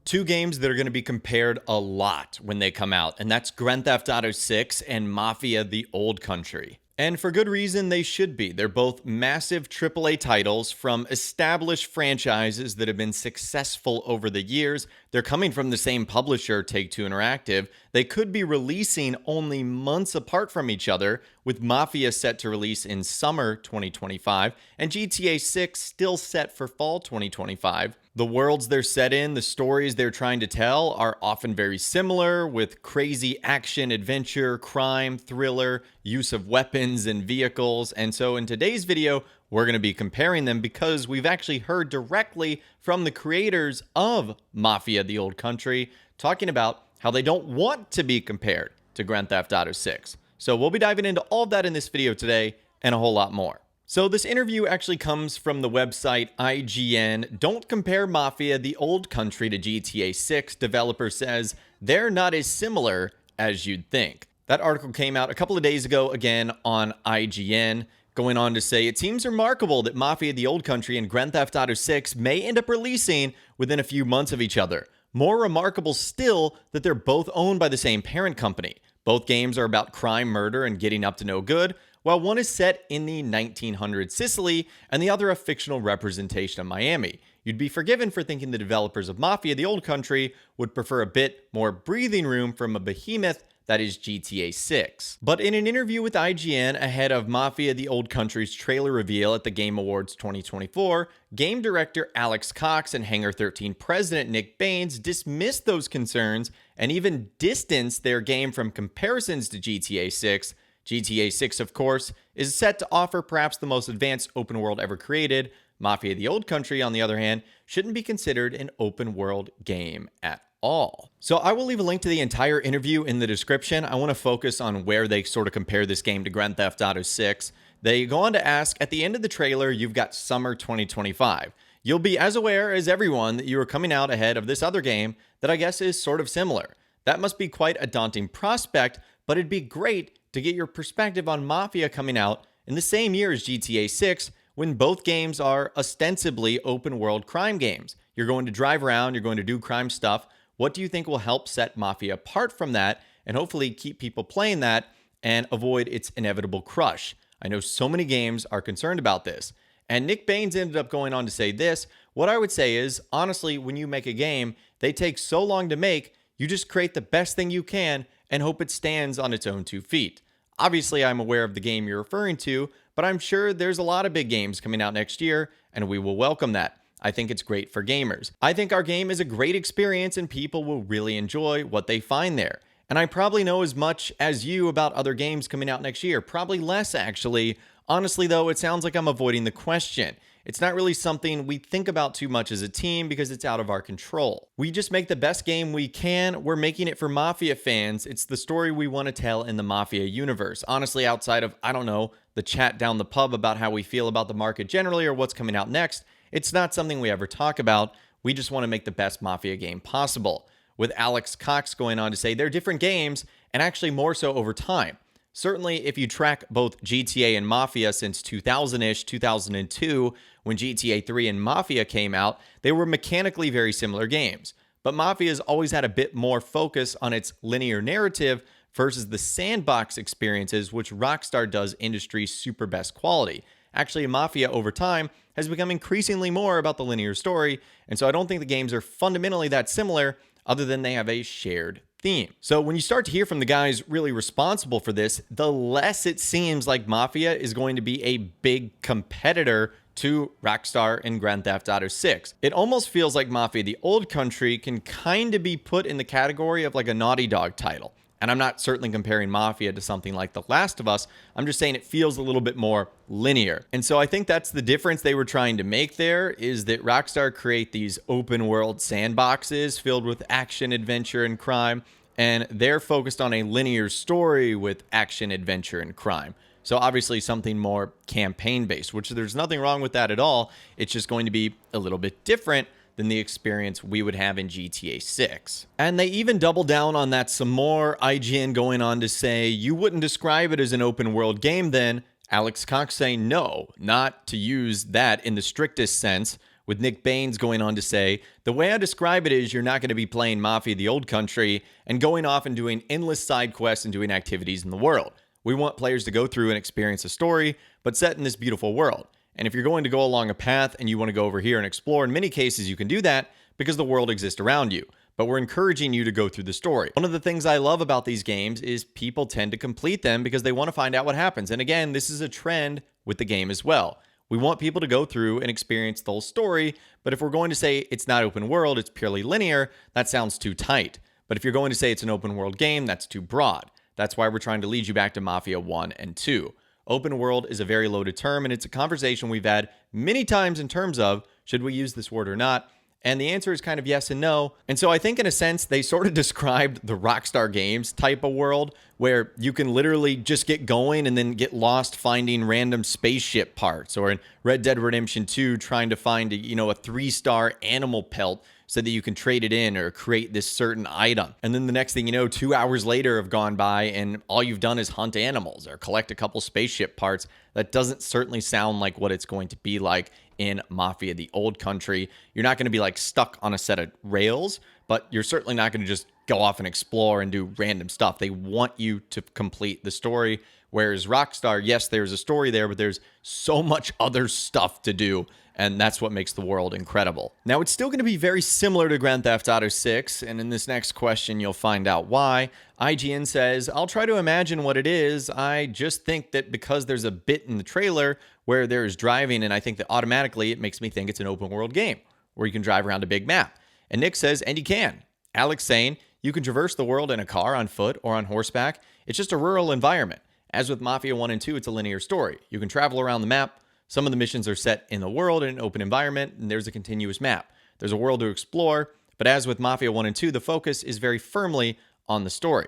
Two games that are going to be compared a lot when they come out, and that's Grand Theft Auto 6 and Mafia The Old Country. And for good reason, they should be. They're both massive AAA titles from established franchises that have been successful over the years. They're coming from the same publisher, Take-Two Interactive. They could be releasing only months apart from each other, with Mafia set to release in summer 2025, and GTA 6 still set for fall 2025. The worlds they're set in, the stories they're trying to tell are often very similar, with crazy action, adventure, crime, thriller, use of weapons and vehicles. And so in today's video, we're going to be comparing them because we've actually heard directly from the creators of Mafia The Old Country talking about how they don't want to be compared to Grand Theft Auto 6. So we'll be diving into all of that in this video today and a whole lot more. So this interview actually comes from the website IGN. Don't compare Mafia The Old Country to GTA 6. Developer says they're not as similar as you'd think. That article came out a couple of days ago, again on IGN, going on to say it seems remarkable that Mafia The Old Country and Grand Theft Auto 6 may end up releasing within a few months of each other. More remarkable still that they're both owned by the same parent company. Both games are about crime, murder, and getting up to no good, while one is set in the 1900s Sicily and the other a fictional representation of Miami. You'd be forgiven for thinking the developers of Mafia The Old Country would prefer a bit more breathing room from a behemoth that is GTA 6. But in an interview with IGN ahead of Mafia The Old Country's trailer reveal at the Game Awards 2024, game director Alex Cox and Hangar 13 president Nick Baines dismissed those concerns and even distanced their game from comparisons to GTA 6. GTA 6, of course, is set to offer perhaps the most advanced open world ever created. Mafia The Old Country, on the other hand, shouldn't be considered an open world game at all. So I will leave a link to the entire interview in the description. I want to focus on where they sort of compare this game to Grand Theft Auto 6. They go on to ask, at the end of the trailer, you've got summer 2025. You'll be as aware as everyone that you are coming out ahead of this other game that I guess is sort of similar. That must be quite a daunting prospect, but it'd be great to get your perspective on Mafia coming out in the same year as GTA 6, when both games are ostensibly open world crime games. You're going to drive around, you're going to do crime stuff. What do you think will help set Mafia apart from that and hopefully keep people playing that and avoid its inevitable crush? I know so many games are concerned about this. And Nick Baines ended up going on to say this. What I would say is, honestly, when you make a game, they take so long to make, you just create the best thing you can and hope it stands on its own 2 feet. Obviously, I'm aware of the game you're referring to, but I'm sure there's a lot of big games coming out next year, and we will welcome that. I think it's great for gamers. I think our game is a great experience, and people will really enjoy what they find there. And I probably know as much as you about other games coming out next year. Probably less, actually. Honestly, though, it sounds like I'm avoiding the question. It's not really something we think about too much as a team because it's out of our control. We just make the best game we can. We're making it for Mafia fans. It's the story we want to tell in the Mafia universe. Honestly, outside of, I don't know, the chat down the pub about how we feel about the market generally or what's coming out next, it's not something we ever talk about. We just want to make the best Mafia game possible. With Alex Cox going on to say they're different games, and actually more so over time. Certainly, if you track both GTA and Mafia since 2000-ish, 2002, when GTA 3 and Mafia came out, they were mechanically very similar games. But Mafia's always had a bit more focus on its linear narrative versus the sandbox experiences, which Rockstar does industry's super best quality. Actually, Mafia over time has become increasingly more about the linear story, and so I don't think the games are fundamentally that similar, other than they have a shared theme. So when you start to hear from the guys really responsible for this, the less it seems like Mafia is going to be a big competitor to Rockstar and Grand Theft Auto 6. It almost feels like Mafia The Old Country can kind of be put in the category of like a Naughty Dog title. And I'm not certainly comparing Mafia to something like The Last of Us. I'm just saying it feels a little bit more linear. And so I think that's the difference they were trying to make there, is that Rockstar create these open world sandboxes filled with action, adventure, and crime. And they're focused on a linear story with action, adventure, and crime. So obviously something more campaign-based, which there's nothing wrong with that at all. It's just going to be a little bit different than the experience we would have in GTA 6. And they even double down on that some more, IGN going on to say, you wouldn't describe it as an open world game then. Alex Cox saying no, not to use that in the strictest sense. with Nick Baines going on to say, "The way I describe it is you're not going to be playing Mafia The Old Country and going off and doing endless side quests and doing activities in the world. We want players to go through and experience a story, but set in this beautiful world. And if you're going to go along a path and you want to go over here and explore, in many cases you can do that because the world exists around you. But we're encouraging you to go through the story." One of the things I love about these games is people tend to complete them because they want to find out what happens. And again, this is a trend with the game as well. We want people to go through and experience the whole story, but if we're going to say it's not open world, it's purely linear, that sounds too tight. But if you're going to say it's an open world game, that's too broad. That's why we're trying to lead you back to Mafia 1 and 2. Open world is a very loaded term, and it's a conversation we've had many times in terms of, should we use this word or not? And the answer is kind of yes and no. And so I think in a sense, they sort of described the Rockstar Games type of world where you can literally just get going and then get lost finding random spaceship parts, or in Red Dead Redemption 2, trying to find a 3-star animal pelt so that you can trade it in or create this certain item. And then the next thing you know, 2 hours later have gone by and all you've done is hunt animals or collect a couple spaceship parts. That doesn't certainly sound like what it's going to be like in Mafia The Old Country. You're not going to be like stuck on a set of rails, but you're certainly not going to just go off and explore and do random stuff. They want you to complete the story. Whereas Rockstar, yes, there's a story there, but there's so much other stuff to do. And that's what makes the world incredible. Now, it's still going to be very similar to Grand Theft Auto 6, and in this next question, you'll find out why. IGN says, "I'll try to imagine what it is. I just think that because there's a bit in the trailer where there's driving, and I think that automatically it makes me think it's an open world game where you can drive around a big map." And Nick says, "And you can." Alex saying, "You can traverse the world in a car, on foot, or on horseback. It's just a rural environment. As with Mafia 1 and 2, it's a linear story. You can travel around the map. Some of the missions are set in the world in an open environment, and there's a continuous map. There's a world to explore, but as with Mafia 1 and 2, the focus is very firmly on the story."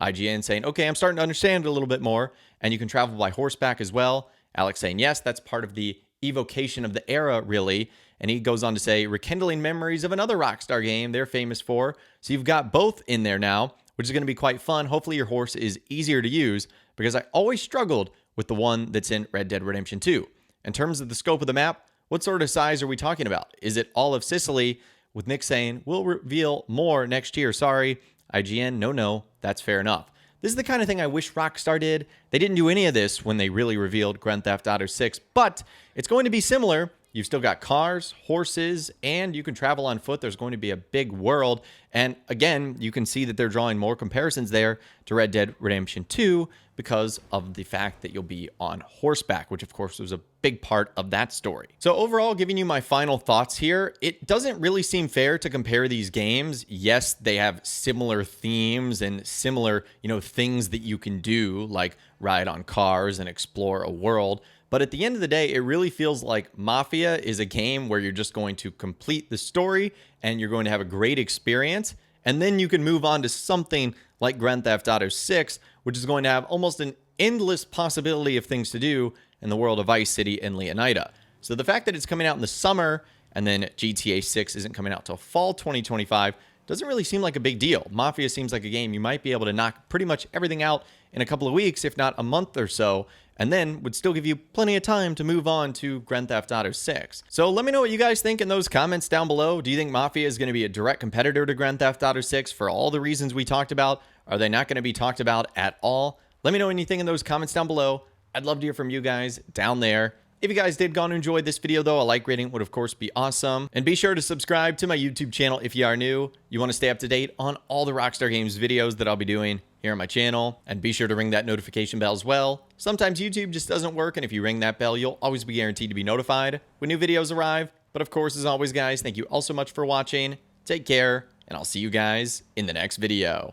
IGN saying, "Okay, I'm starting to understand it a little bit more, and you can travel by horseback as well." Alex saying, "Yes, that's part of the evocation of the era, really." And he goes on to say, "Rekindling memories of another Rockstar game they're famous for. So you've got both in there now, which is going to be quite fun. Hopefully your horse is easier to use, because I always struggled with the one that's in Red Dead Redemption 2. In terms of the scope of the map, what sort of size are we talking about? Is it all of Sicily?" With Nick saying, "We'll reveal more next year. Sorry." IGN, no, that's fair enough. This is the kind of thing I wish Rockstar did. They didn't do any of this when they really revealed Grand Theft Auto 6, but it's going to be similar. You've still got cars, horses, and you can travel on foot. There's going to be a big world. And again, you can see that they're drawing more comparisons there to Red Dead Redemption 2 because of the fact that you'll be on horseback, which of course was a big part of that story. So overall, giving you my final thoughts here, it doesn't really seem fair to compare these games. Yes, they have similar themes and similar, things that you can do, like ride on cars and explore a world. But at the end of the day, it really feels like Mafia is a game where you're just going to complete the story and you're going to have a great experience. And then you can move on to something like Grand Theft Auto 6, which is going to have almost an endless possibility of things to do in the world of Vice City and Leonida. So the fact that it's coming out in the summer and then GTA 6 isn't coming out till fall 2025 doesn't really seem like a big deal. Mafia seems like a game you might be able to knock pretty much everything out in a couple of weeks, if not a month or so, and then would still give you plenty of time to move on to Grand Theft Auto 6. So let me know what you guys think in those comments down below. Do you think Mafia is going to be a direct competitor to Grand Theft Auto 6 for all the reasons we talked about? Are they not going to be talked about at all? Let me know anything in those comments down below. I'd love to hear from you guys down there. If you guys did go and enjoy this video, though, a like rating would, of course, be awesome. And be sure to subscribe to my YouTube channel if you are new. You want to stay up to date on all the Rockstar Games videos that I'll be doing here on my channel. And be sure to ring that notification bell as well. Sometimes YouTube just doesn't work, and if you ring that bell, you'll always be guaranteed to be notified when new videos arrive. But of course, as always, guys, thank you all so much for watching. Take care, and I'll see you guys in the next video.